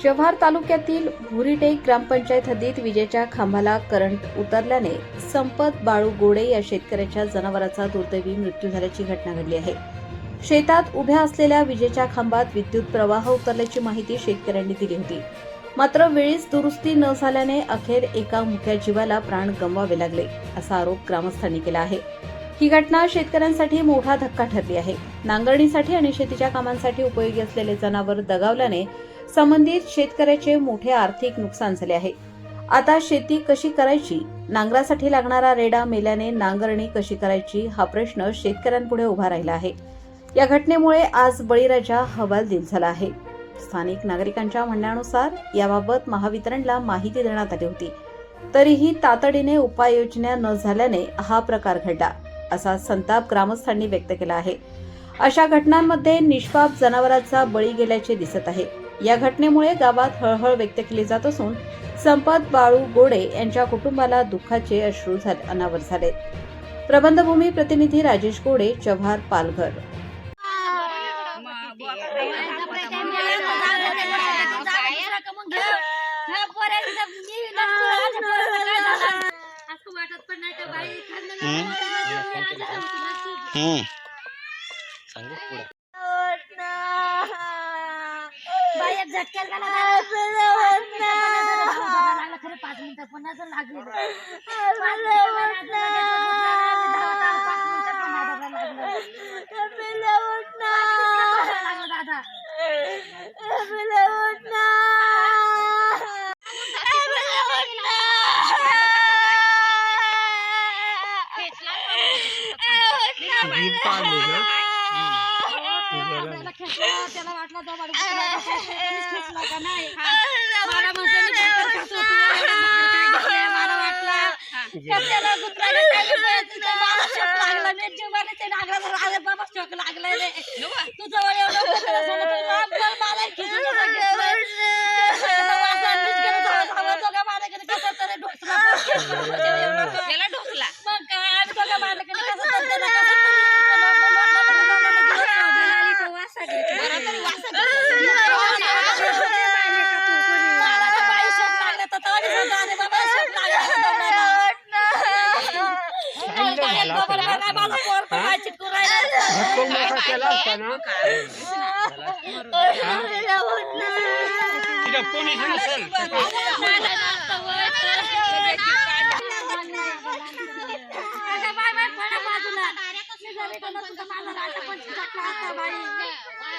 जव्हार तालुक्यातील भुरीटेक ग्रामपंचायत हद्दीत विजेच्या खांबाला करंट उतरल्याने संपत बाळू गोडे या शेतकऱ्याच्या जनावराचा दुर्दैवी मृत्यू झाल्याची घटना घडली आहे। शेतात उभ्या असलेल्या विजेच्या खांबात विद्युत प्रवाह उतरल्याची माहिती शेतकऱ्यांनी दिली होती। मात्र वेळीच दुरुस्ती न झाल्याने अखेर एका मुक्या जीवाला प्राण गमवावे लागले, असा आरोप ग्रामस्थांनी केला आहे। ही घटना शेतकऱ्यांसाठी मोठा धक्का ठरली आहे। नांगरणीसाठी आणि शेतीच्या कामांसाठी उपयोगी असलेले जनावर दगावल्याने संबंधित शेतकऱ्याचे मोठे आर्थिक नुकसान झाले आहे। आता शेती कशी करायची, नांगरासाठी लागणारा रेडा मेल्याने नांगरणी कशी करायची हा प्रश्न शेतकऱ्यांपुढे उभा राहिला आहे। या घटनेमुळे आज बळीराजा हवालदिल झाला आहे। स्थानिक नागरिकांच्या म्हणण्यानुसार याबाबत महावितरणला माहिती देण्यात आली होती, तरीही तातडीने उपाययोजना न झाल्याने हा प्रकार घडला, असा संताप ग्रामस्थांनी व्यक्त केला आहे। अशा घटनांमध्ये निष्पाप जनावरांचा बळी गेल्याचे दिसत आहे। या घटनेमुळे गावात हळहळ व्यक्त केली जात असून संपत बाळू गोडे यांच्या कुटुंबाला दुःखाचे अश्रू अनावर झाले। प्रबंधभूमी प्रतिनिधी राजेश गोडे, जव्हार, पालघर। झटक्यात गेला खरं 5 मिनिटं पुन्हा लागले दादा त्याला वाटलं तो खेचला का नाही मला त्याला लागला मी जीवाने ते नागराला बाबा शोक लागलाय रे तू जवळ ढोकला मग काय आम्ही दोघं मारलं की